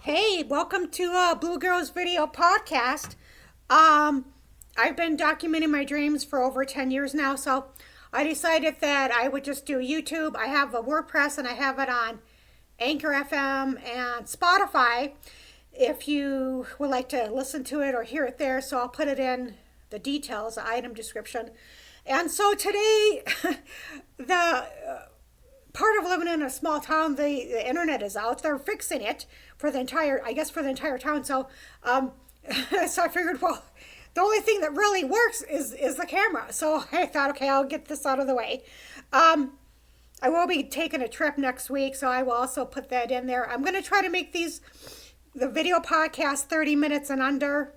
Hey, welcome to Blue Girls Video Podcast. I've been documenting my dreams for over 10 years now, so I decided that I would just do YouTube. I have a WordPress and I have it on Anchor FM and Spotify if you would like to listen to it or hear it there. So I'll put it in the details, the item description. And so today, the part of living in a small town, the internet is out. They're fixing it for the entire town. So, so I figured, well, the only thing that really works is the camera. So I thought, okay, I'll get this out of the way. I will be taking a trip next week, so I will also put that in there. I'm going to try to make the video podcast 30 minutes and under.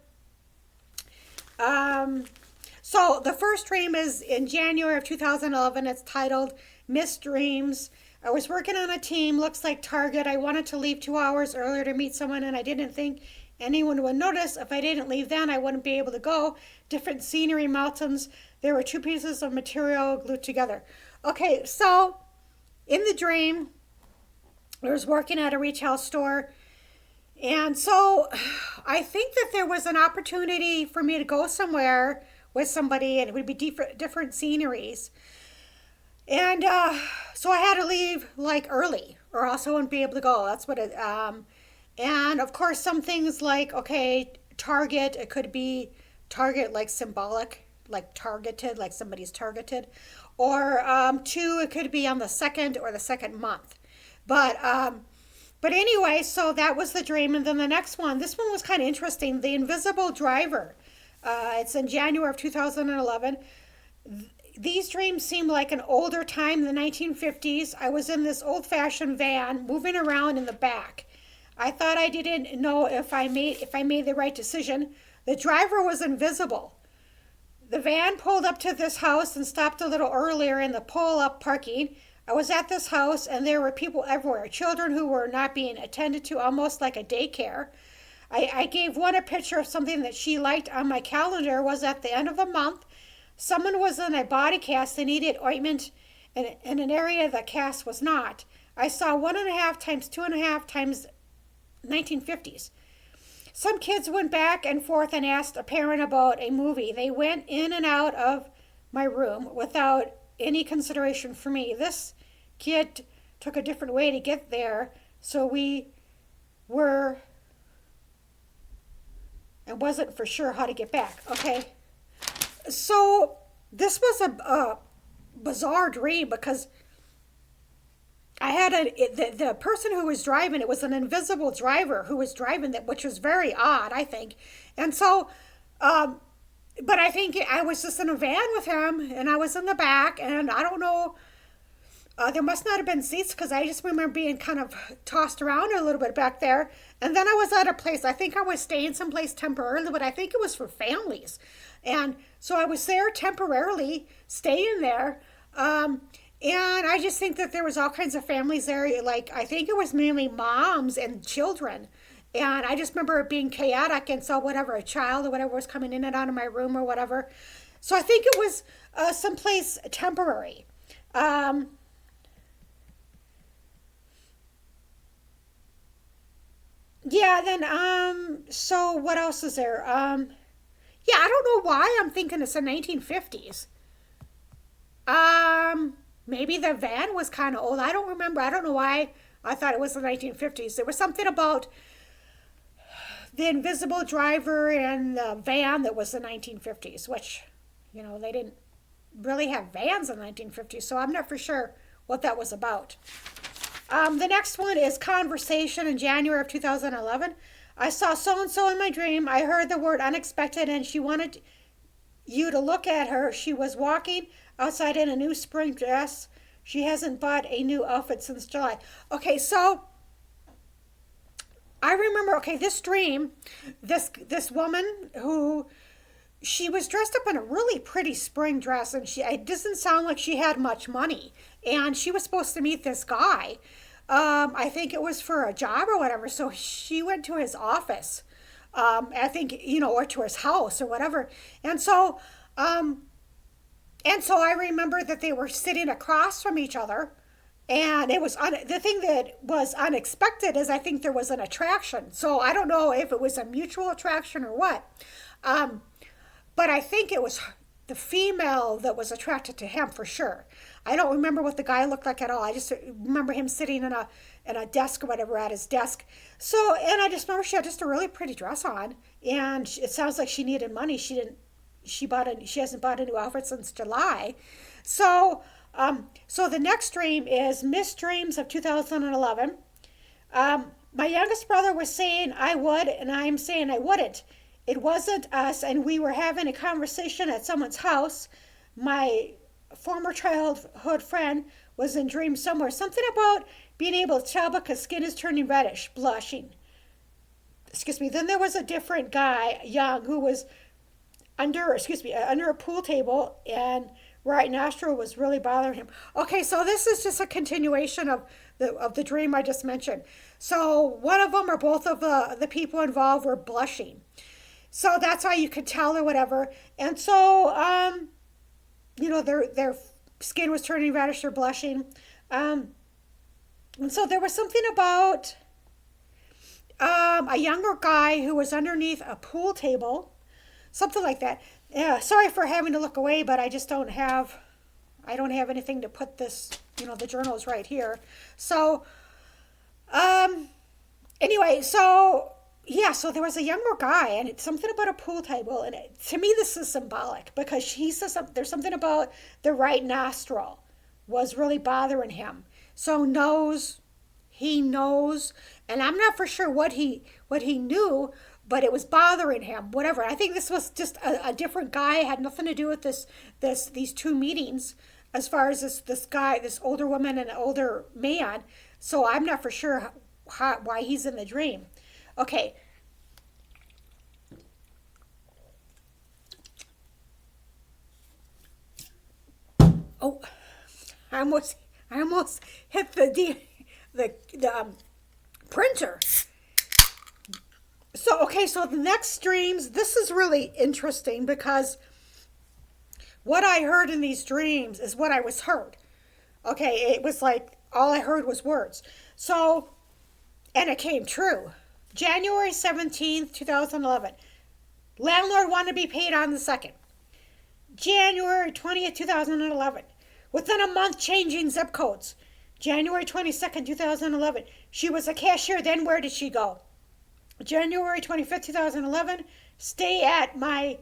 So the first dream is in January of 2011. It's titled Missed Dreams. I was working on a team, looks like Target. I wanted to leave 2 hours earlier to meet someone, and I didn't think anyone would notice. If I didn't leave then, I wouldn't be able to go. Different scenery, mountains. There were two pieces of material glued together. Okay, so in the dream, I was working at a retail store. And so I think that there was an opportunity for me to go somewhere with somebody, and it would be different sceneries. And so I had to leave like early, or else I wouldn't be able to go. That's what it. And of course, some things like, okay, Target. It could be Target, like symbolic, like targeted, like somebody's targeted, or two. It could be on the second or the second month. But anyway, so that was the dream, and then the next one. This one was kind of interesting. The Invisible Driver. It's in January of 2011. These dreams seem like an older time, the 1950s. I was in this old-fashioned van moving around in the back. I thought I didn't know if I made the right decision. The driver was invisible. The van pulled up to this house and stopped a little earlier in the pull-up parking. I was at this house and there were people everywhere, children who were not being attended to, almost like a daycare. I gave one a picture of something that she liked on my calendar. Was at the end of the month. Someone was in a body cast and needed ointment in an area the cast was not. I saw 1.5 times 2.5 times 1950s. Some kids went back and forth and asked a parent about a movie. They went in and out of my room without any consideration for me. This kid took a different way to get there, so we were and wasn't for sure how to get back. Okay. So this was a bizarre dream because I had the person who was driving, it was an invisible driver who was driving that, which was very odd, I think. And so, but I think I was just in a van with him, and I was in the back, and I don't know, there must not have been seats because I just remember being kind of tossed around a little bit back there. And then I was at a place, I think I was staying someplace temporarily, but I think it was for families. And so I was there temporarily, staying there. And I just think that there was all kinds of families there. Like, I think it was mainly moms and children. And I just remember it being chaotic. And so whatever, a child or whatever was coming in and out of my room or whatever. So I think it was someplace temporary. Yeah, then, so what else is there? Yeah, I don't know why I'm thinking it's the 1950s. Maybe the van was kind of old. I don't remember. I don't know why I thought it was the 1950s. There was something about the invisible driver and the van that was the 1950s, which, they didn't really have vans in the 1950s, so I'm not for sure what that was about. The next one is Conversation in January of 2011. I saw so-and-so in my dream. I heard the word unexpected, and she wanted you to look at her. She was walking outside in a new spring dress. She hasn't bought a new outfit since July. Okay, so I remember, this dream, this woman who, she was dressed up in a really pretty spring dress, and it doesn't sound like she had much money. And she was supposed to meet this guy. I think it was for a job or whatever. So she went to his office. I think, or to his house or whatever. And so I remember that they were sitting across from each other. And it was the thing that was unexpected is I think there was an attraction. So I don't know if it was a mutual attraction or what. Um, but I think it was the female that was attracted to him for sure. I don't remember what the guy looked like at all. I just remember him sitting in a desk or whatever at his desk. So, and I just remember she had just a really pretty dress on, and it sounds like she needed money. She hasn't bought a new outfit since July. So, so the next dream is Missed Dreams of 2011. My youngest brother was saying I would, and I'm saying I wouldn't. It wasn't us, and we were having a conversation at someone's house. My former childhood friend was in dreams somewhere. Something about being able to tell because skin is turning reddish, blushing. Excuse me. Then there was a different guy, young, who was under a pool table, and right nostril was really bothering him. Okay, so this is just a continuation of the dream I just mentioned. So one of them or both of the people involved were blushing. So that's how you could tell or whatever. And so their skin was turning reddish or blushing. And so there was something about a younger guy who was underneath a pool table, something like that. Yeah, sorry for having to look away, but I don't have anything to put this, the journal is right here. So, anyway, so yeah, so there was a younger guy, and it's something about a pool table, and to me this is symbolic because he says there's something about the right nostril was really bothering him. So he knows, and I'm not for sure what he knew, but it was bothering him. Whatever. I think this was just a different guy. It had nothing to do with these two meetings, as far as this guy, this older woman and an older man. So I'm not for sure why he's in the dream. Okay. Oh, I almost hit the printer. So okay, so the next dreams. This is really interesting because what I heard in these dreams is what I was heard. Okay, it was like all I heard was words. So, and it came true. January 17th, 2011. Landlord wanted to be paid on the 2nd. January 20th, 2011. Within a month, changing zip codes. January 22nd, 2011. She was a cashier. Then where did she go? January 25th, 2011. Stay at my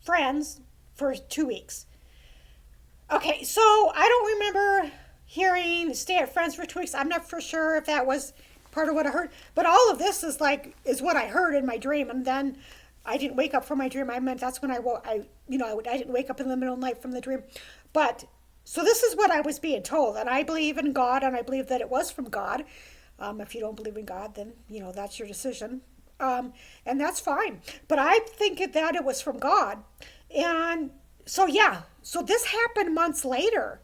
friend's for 2 weeks. Okay, so I don't remember hearing stay at friends for 2 weeks. I'm not for sure if that was part of what I heard, but all of this is what I heard in my dream, and then I didn't wake up from my dream. I meant that's when I woke. I didn't wake up in the middle of the night from the dream, but so this is what I was being told, and I believe in God, and I believe that it was from God. If you don't believe in God, then that's your decision, and that's fine. But I think that it was from God, and so yeah. So this happened months later,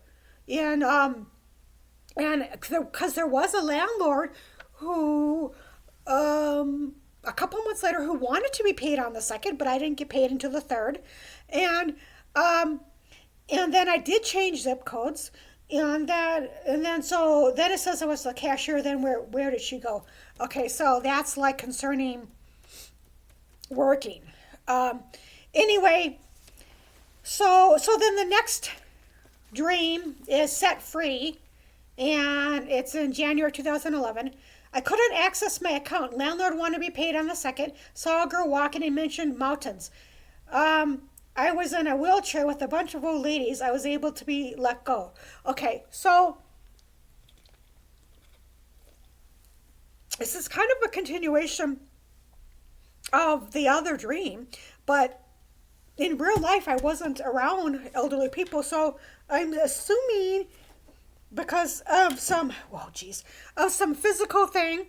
and because there was a landlord who a couple months later who wanted to be paid on the 2nd, but I didn't get paid until the 3rd, and then I did change zip codes, and then it says I was the cashier. Then where did she go? Okay, so that's like concerning working. Anyway, so then the next dream is Set Free, and it's in January 2011. I couldn't access my account. Landlord wanted to be paid on the 2nd. Saw a girl walking and mentioned mountains. I was in a wheelchair with a bunch of old ladies. I was able to be let go. Okay, so this is kind of a continuation of the other dream, but in real life I wasn't around elderly people, so I'm assuming because of some physical thing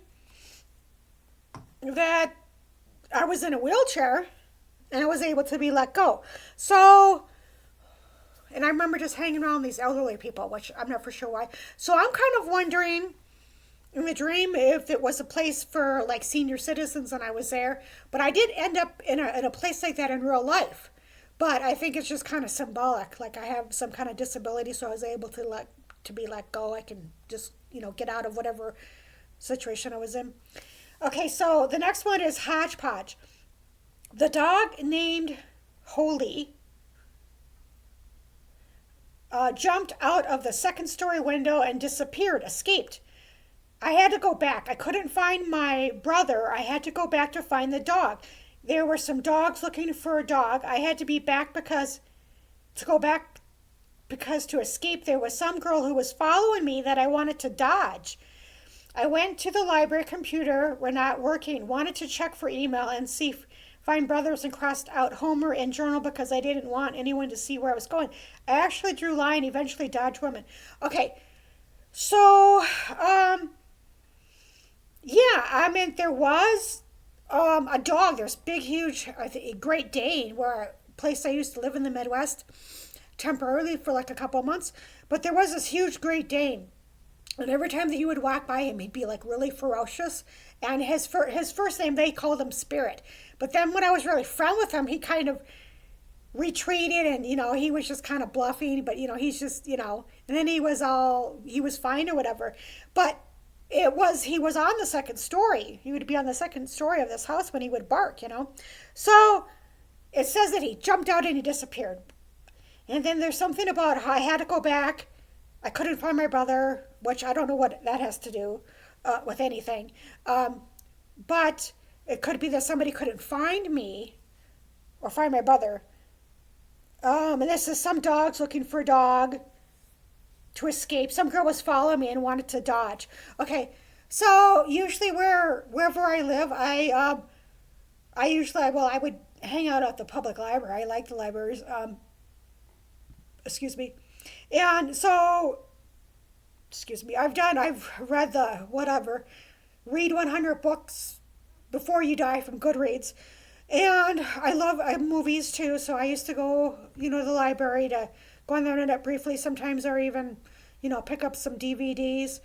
that I was in a wheelchair and I was able to be let go. So, and I remember just hanging around these elderly people, which I'm not for sure why. So I'm kind of wondering in the dream if it was a place for like senior citizens and I was there, but I did end up in a place like that in real life. But I think it's just kind of symbolic, like I have some kind of disability, so I was able to let to be let go. I can just, get out of whatever situation I was in. Okay, so the next one is Hodge Podge. The dog named Holy jumped out of the second-story window and disappeared, escaped. I had to go back. I couldn't find my brother. I had to go back to find the dog. There were some dogs looking for a dog. I had to be back because to escape, there was some girl who was following me that I wanted to dodge. I went to the library computer, we're not working, wanted to check for email and find brothers and crossed out Homer and journal because I didn't want anyone to see where I was going. I actually drew line, eventually dodged women. Okay, so, there was a dog. There's big, huge, Great Dane, a place I used to live in the Midwest temporarily for like a couple of months. But there was this huge Great Dane. And every time that you would walk by him, he'd be like really ferocious. And his first name, they called him Spirit. But then when I was really friend with him, he kind of retreated and, he was just kind of bluffing. But, he's just, and then he was fine or whatever. But he was on the second story. He would be on the second story of this house when he would bark, So it says that he jumped out and he disappeared. And then there's something about how I had to go back. I couldn't find my brother, which I don't know what that has to do with anything. But it could be that somebody couldn't find me or find my brother. And this is some dogs looking for a dog to escape. Some girl was following me and wanted to dodge. Okay, so usually wherever I live, I would hang out at the public library. I like the libraries. And so, I've read read 100 books before you die from Goodreads. And I love movies too, so I used to go, to the library to go on the internet briefly sometimes, or even, pick up some DVDs.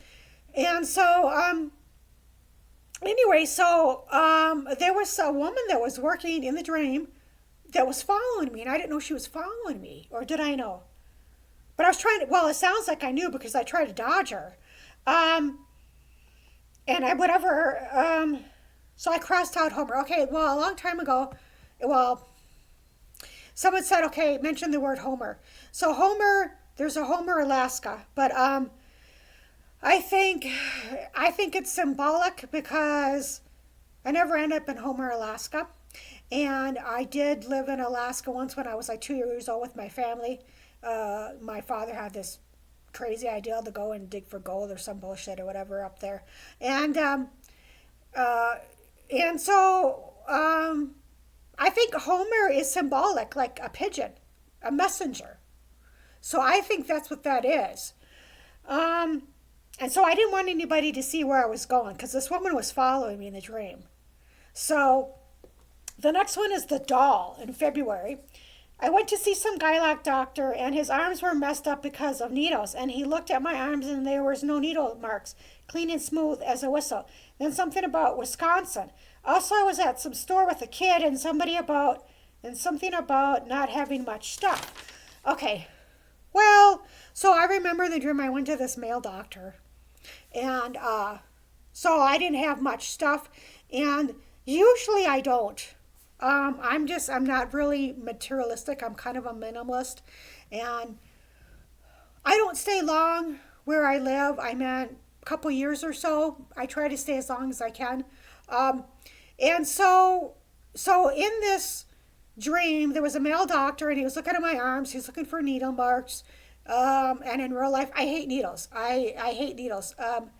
And so, there was a woman that was working in the Dream that was following me, and I didn't know she was following me, or did I know? But I was it sounds like I knew because I tried to dodge her. So I crossed out Homer. Okay, well, a long time ago, someone said, okay, mention the word Homer. So Homer, there's a Homer, Alaska, but I think it's symbolic because I never ended up in Homer, Alaska. And I did live in Alaska once when I was like 2 years old with my family. My father had this crazy idea to go and dig for gold or some bullshit or whatever up there. And so I think Homer is symbolic, like a pigeon, a messenger. So I think that's what that is. And so I didn't want anybody to see where I was going because this woman was following me in the dream. So the next one is the doll in February. I went to see some Guylock doctor and his arms were messed up because of needles. And he looked at my arms and there was no needle marks, clean and smooth as a whistle. Then something about Wisconsin. Also, I was at some store with a kid and something about not having much stuff. Okay, well, so I remember the dream I went to this male doctor. And so I didn't have much stuff. And usually I don't. I'm not really materialistic. I'm kind of a minimalist. And I don't stay long where I live. I meant a couple years or so. I try to stay as long as I can. And so in this dream, there was a male doctor and he was looking at my arms. He was looking for needle marks. And in real life, I hate needles. I hate needles. I'm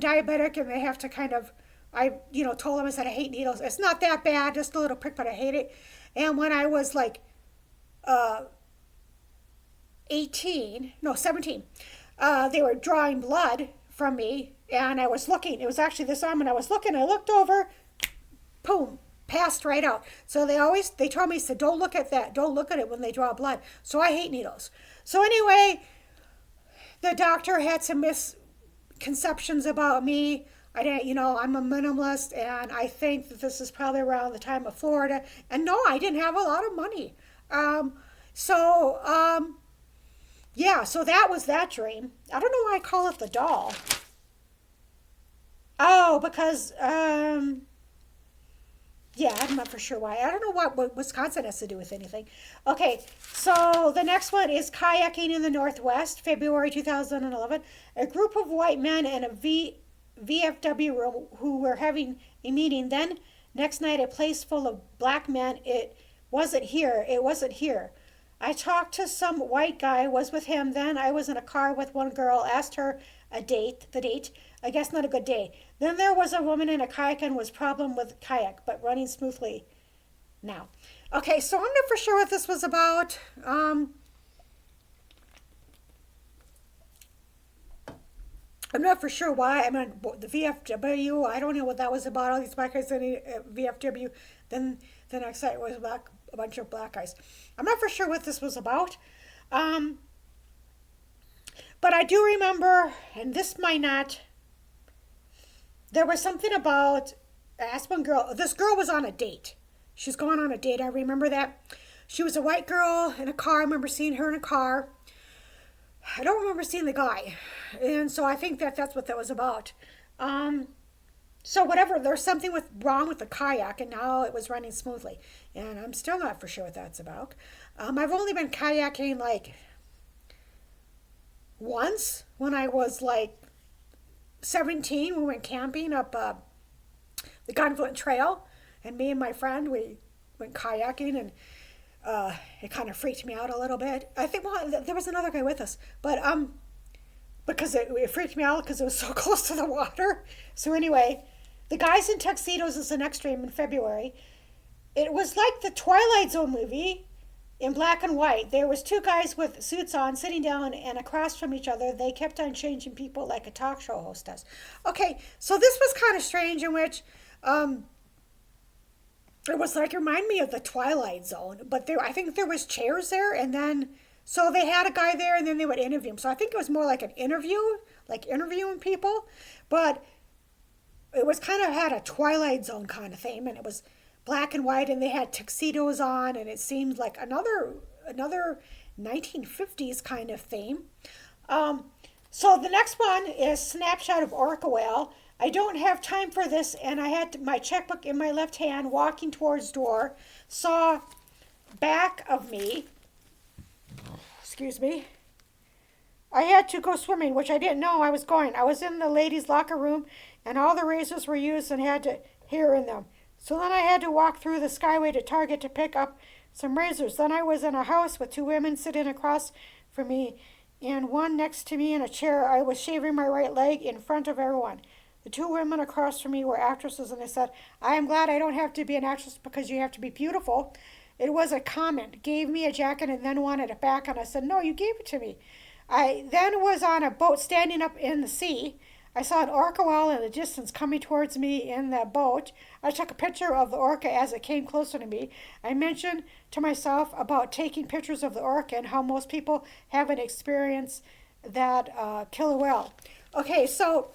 diabetic and they have to kind of, I told him, I said, I hate needles. It's not that bad, just a little prick, but I hate it. And when I was like 17, they were drawing blood from me. And I was looking, it was actually this arm, and I looked over, boom, passed right out. So they told me, said, don't look at that. Don't look at it when they draw blood. So I hate needles. So anyway, the doctor had some misconceptions about me. I'm a minimalist, and I think that this is probably around the time of Florida. And no, I didn't have a lot of money. Yeah, so that was that dream. I don't know why I call it the doll. Oh, because yeah, I'm not for sure why. I don't know what Wisconsin has to do with anything. Okay, so the next one is kayaking in the Northwest, February 2011. A group of white men in a VFW room who were having a meeting. Then, next night, a place full of black men. It wasn't here. It wasn't here. I talked to some white guy, was with him. Then I was in a car with one girl, asked her the date. I guess not a good day. Then there was a woman in a kayak and was problem with kayak, but running smoothly now. Okay, so I'm not for sure what this was about. I'm not for sure why. I mean, the VFW, I don't know what that was about. All these black guys in VFW. Then the next night was a bunch of black guys. I'm not for sure what this was about. But I do remember, and this might not, there was something about, I asked one girl, this girl was on a date. She's going on a date, I remember that. She was a white girl in a car. I remember seeing her in a car. I don't remember seeing the guy. And so I think that's what that was about. So whatever, there's something wrong with the kayak, and now it was running smoothly. And I'm still not for sure what that's about. I've only been kayaking like once when I was like 17. We went camping up the Gunflint Trail, and me and my friend, we went kayaking, and it kind of freaked me out a little bit. I think, well, there was another guy with us, but because it freaked me out because it was so close to the water. So anyway, the guys in tuxedos is the next dream in February. It was like the Twilight Zone movie in black and white. There was two guys with suits on sitting down and across from each other. They kept on changing people like a talk show host does. Okay, so this was kind of strange, in which it was like, remind me of the Twilight Zone, but I think there was chairs there, and then so they had a guy there, and then they would interview him. So I think it was more like an interview, like interviewing people, but it was kind of had a Twilight Zone kind of theme, and it was black and white, and they had tuxedos on, and it seemed like another 1950s kind of theme. So the next one is Snapshot of Orca Whale. I don't have time for this, and I had my checkbook in my left hand, walking towards door, saw back of me, excuse me, I had to go swimming, which I didn't know I was going. I was in the ladies' locker room, and all the razors were used and had to hair in them. So then I had to walk through the Skyway to Target to pick up some razors. Then I was in a house with two women sitting across from me, and one next to me in a chair. I was shaving my right leg in front of everyone. The two women across from me were actresses, and they said, I am glad I don't have to be an actress because you have to be beautiful. It was a comment. Gave me a jacket and then wanted it back, and I said, no, you gave it to me. I then was on a boat standing up in the sea. I saw an orca whale in the distance coming towards me in the boat. I took a picture of the orca as it came closer to me. I mentioned to myself about taking pictures of the orca and how most people haven't experienced that killer whale. Okay, so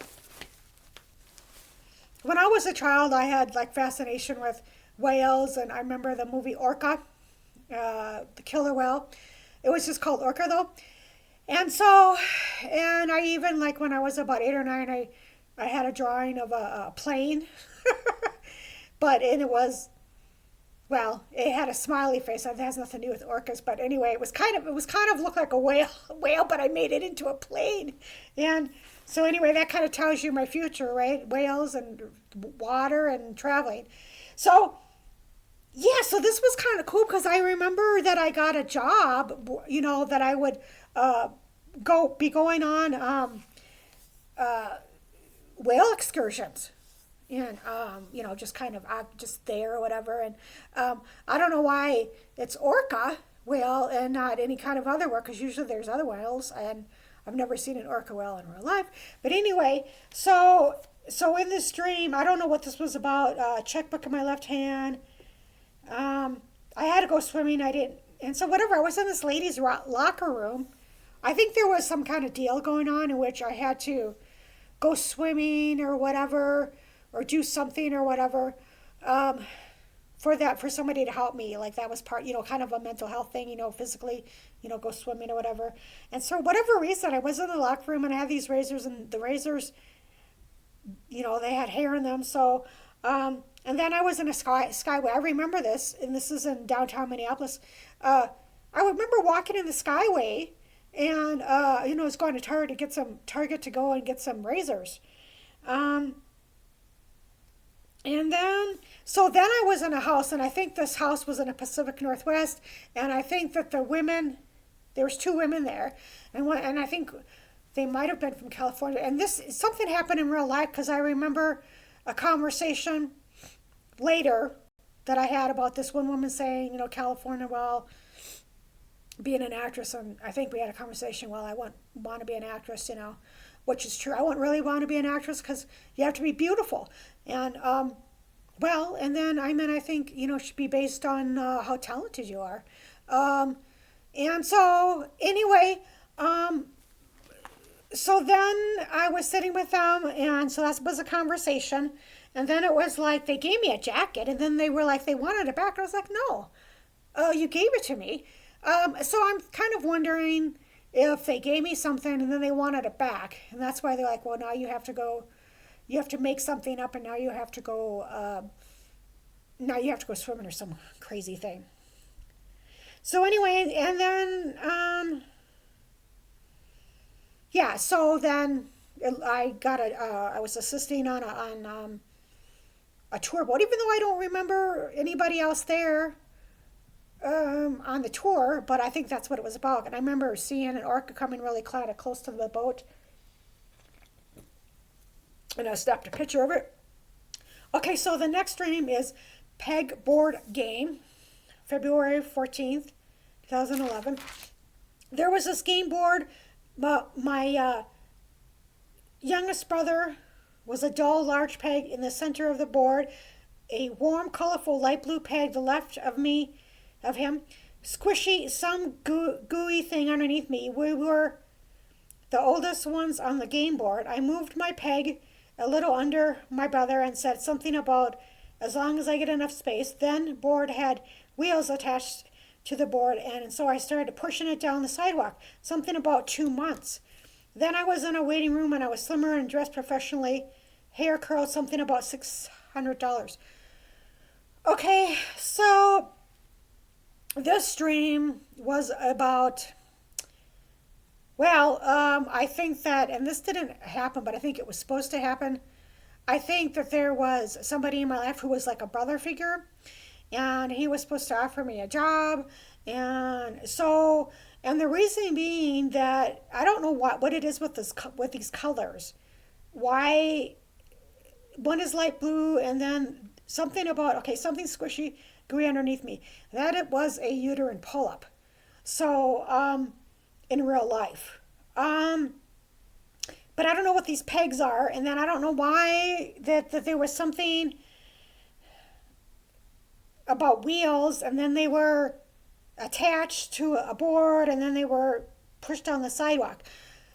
when I was a child, I had like fascination with whales, and I remember the movie Orca, the killer whale. It was just called Orca though. And so, and I even, like when I was about 8 or 9, I had a drawing of a plane, and it was, well, it had a smiley face. That has nothing to do with orcas, but anyway, it was kind of looked like a whale, but I made it into a plane. And so anyway, that kind of tells you my future, right? Whales and water and traveling. So yeah, so this was kind of cool because I remember that I got a job, that I would be going on whale excursions, and just kind of just there or whatever. And I don't know why it's orca whale and not any kind of other whale, because usually there's other whales, and I've never seen an orca whale in real life. But anyway, so in this dream, I don't know what this was about. Checkbook in my left hand. I had to go swimming. I didn't, and so whatever. I was in this ladies' locker room. I think there was some kind of deal going on in which I had to go swimming or whatever, or do something or whatever. for somebody to help me. Like that was part, kind of a mental health thing, physically, go swimming or whatever. And so whatever reason, I was in the locker room and I had these razors, and the razors, they had hair in them. So, and then I was in a skyway. I remember this, and this is in downtown Minneapolis. I remember walking in the skyway, and I was going to Target to go and get some razors. And then, then I was in a house, and I think this house was in the Pacific Northwest, and I think that there was two women there, and I think they might have been from California. And something happened in real life, because I remember a conversation later that I had about this one woman saying, California, well, being an actress, and I think we had a conversation, well, I want to be an actress, which is true. I wouldn't really want to be an actress because you have to be beautiful. And, and then I think, it should be based on how talented you are. And so, anyway, so then I was sitting with them, and so that was a conversation. And then it was like they gave me a jacket, and then they were like, they wanted it back. I was like, no, you gave it to me. So I'm kind of wondering if they gave me something and then they wanted it back. And that's why they're like, well, now you have to make something up, and now you have to go swimming or some crazy thing. So anyway, and then, so then I was assisting on a tour boat, even though I don't remember anybody else there on the tour, but I think that's what it was about. And I remember seeing an orca coming really close to the boat, and I snapped a picture of it. Okay, so the next dream is peg board game, February 14th, 2011. There was this game board. My youngest brother was a dull, large peg in the center of the board, a warm, colorful, light blue peg the left of him, squishy, some gooey thing underneath me. We were the oldest ones on the game board. I moved my peg a little under my brother and said something about as long as I get enough space. Then board had wheels attached to the board, and so I started pushing it down the sidewalk, something about 2 months. Then I was in a waiting room, and I was slimmer and dressed professionally, hair curled, something about $600. Okay, so this dream was about, I think that, and this didn't happen, but I think it was supposed to happen. I think that there was somebody in my life who was like a brother figure, and he was supposed to offer me a job. And so, and the reason being that I don't know what it is with these colors. Why one is light blue, and then something about, something squishy, gooey underneath me. That it was a uterine pull-up. So, in real life. But I don't know what these pegs are, and then I don't know why that there was something about wheels, and then they were attached to a board, and then they were pushed down the sidewalk.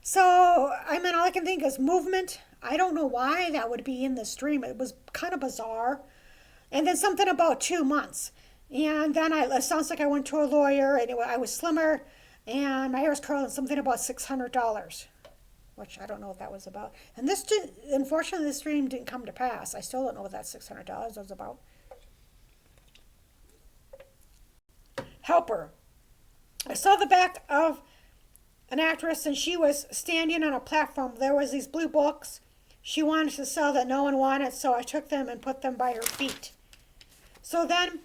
So, all I can think is movement. I don't know why that would be in this dream. It was kind of bizarre. And then something about 2 months. And then it sounds like I went to a lawyer, and I was slimmer, and my hair was curled, and something about $600, which I don't know what that was about. And unfortunately, this dream didn't come to pass. I still don't know what that $600 was about. Helper. I saw the back of an actress, and she was standing on a platform. There was these blue books she wanted to sell that no one wanted, so I took them and put them by her feet. So then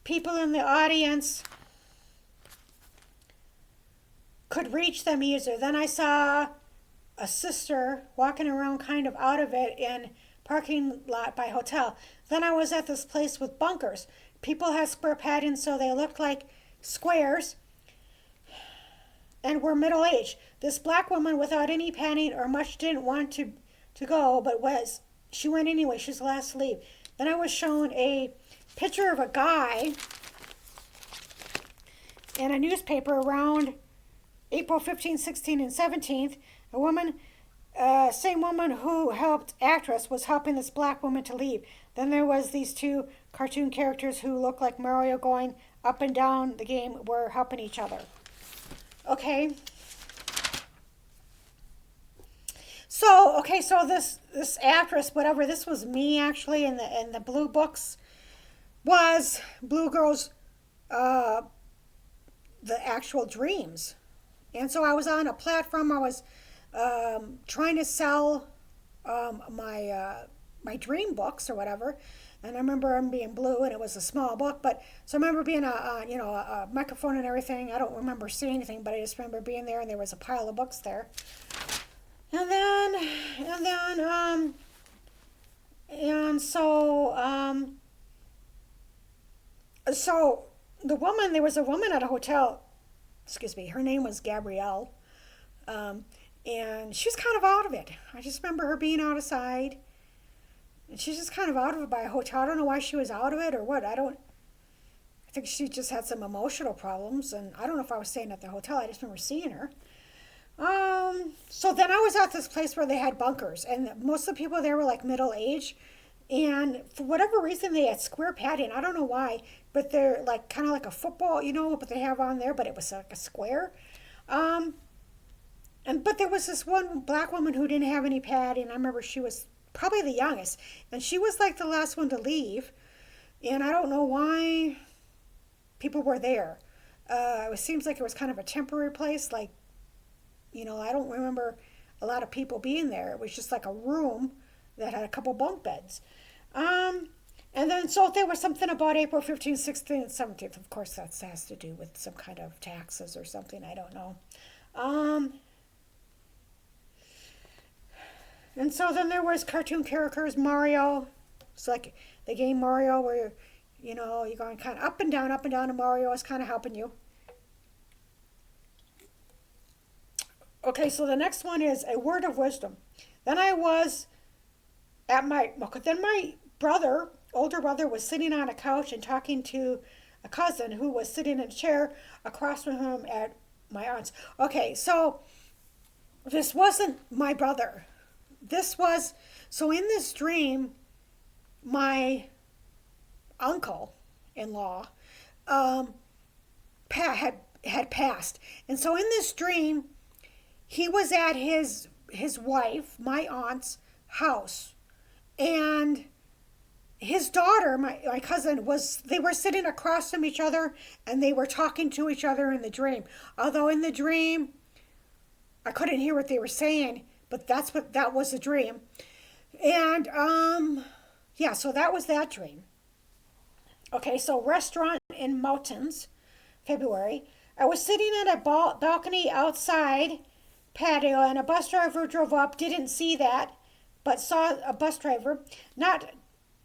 people in the audience could reach them easier. Then I saw a sister walking around kind of out of it in parking lot by hotel. Then I was at this place with bunkers. People had square padding, so they looked like squares and were middle-aged. This black woman without any padding or much didn't want to go, but she went anyway. She was the last to leave. Then I was shown a picture of a guy in a newspaper around April 15th, 16th, and 17th. A woman same woman who helped actress was helping this black woman to leave. Then there was these two cartoon characters who looked like Mario going up and down the game were helping each other. Okay. So this actress, whatever, this was me actually in the blue books, was Blue Girls, the actual dreams. And so I was on a platform. I was trying to sell my dream books or whatever. And I remember them being blue, and it was a small book. But so I remember being a microphone and everything. I don't remember seeing anything, but I just remember being there, and there was a pile of books there. And then so there was a woman at a hotel. Excuse me. Her name was Gabrielle. And she's kind of out of it. I just remember her being outside. And she's just kind of out of it by a hotel. I don't know why she was out of it or what. I think she just had some emotional problems. And I don't know if I was staying at the hotel. I just remember seeing her. So then I was at this place where they had bunkers. And most of the people there were like middle age. And for whatever reason, they had square padding. I don't know why. But they're like kind of like a football, what they have on there. But it was like a square. But there was this one black woman who didn't have any padding. I remember she was probably the youngest, and she was like the last one to leave. And I don't know why people were there. It seems like it was kind of a temporary place. Like, I don't remember a lot of people being there. It was just like a room that had a couple bunk beds. And then so there was something about April 15th, 16th, and 17th. Of course, that has to do with some kind of taxes or something. I don't know. And so then there was cartoon characters, Mario. It's like the game Mario where, you're going kind of up and down, and Mario is kind of helping you. Okay, so the next one is a word of wisdom. Then I was my older brother was sitting on a couch and talking to a cousin who was sitting in a chair across from him at my aunt's. Okay, so this wasn't my brother. So in this dream, my uncle-in-law had passed. And so in this dream, he was at his wife, my aunt's house. And his daughter, my cousin, they were sitting across from each other, and they were talking to each other in the dream. Although in the dream, I couldn't hear what they were saying, but that was a dream. And so that was that dream. Okay, so restaurant in Mountains, February. I was sitting at a balcony outside patio, and a bus driver drove up. Didn't see that, but saw a bus driver, not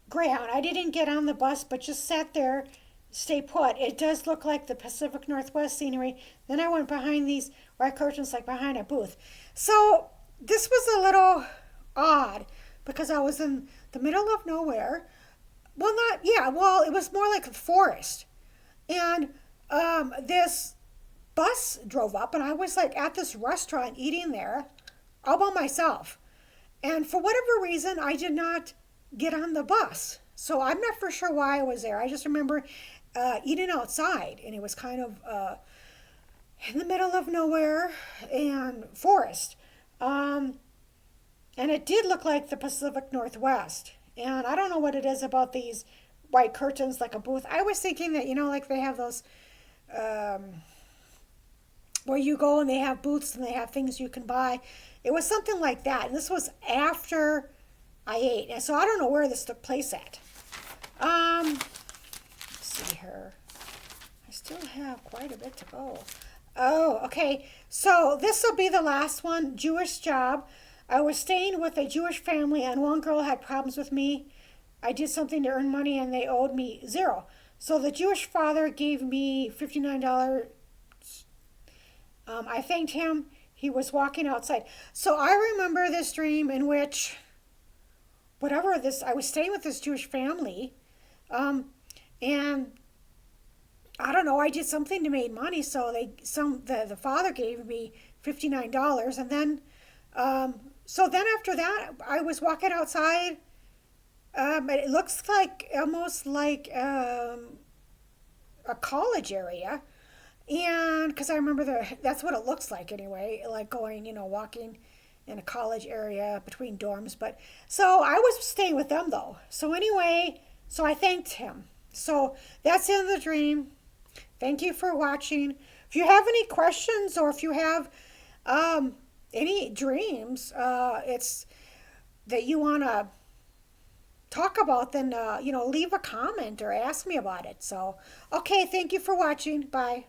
Greyhound. I didn't get on the bus, but just sat there, stay put. It does look like the Pacific Northwest scenery. Then I went behind these white curtains, like behind a booth. So this was a little odd because I was in the middle of nowhere. It was more like a forest. And this bus drove up, and I was like at this restaurant eating there all by myself. And for whatever reason, I did not get on the bus. So I'm not for sure why I was there. I just remember eating outside, and it was kind of in the middle of nowhere and forest. And it did look like the Pacific Northwest. And I don't know what it is about these white curtains, like a booth. I was thinking that, like they have those, where you go and they have booths and they have things you can buy. It was something like that. And this was after I ate. And so I don't know where this took place at. Let's see here. I still have quite a bit to go. Oh, okay. So this will be the last one, Jewish job. I was staying with a Jewish family, and one girl had problems with me. I did something to earn money, and they owed me $0. So the Jewish father gave me $59. I thanked him. He was walking outside. So I remember this dream in which, I was staying with this Jewish family, and I don't know, I did something to make money. So the father gave me $59, and then So then after that, I was walking outside. It looks like almost like a college area. And because I remember that's what it looks like anyway, like going, walking in a college area between dorms. But so I was staying with them though. So anyway, so I thanked him. So that's the end of the dream. Thank you for watching. If you have any questions or if you have um, any dreams, it's that you want to talk about, then leave a comment or ask me about it. So, okay, thank you for watching. Bye.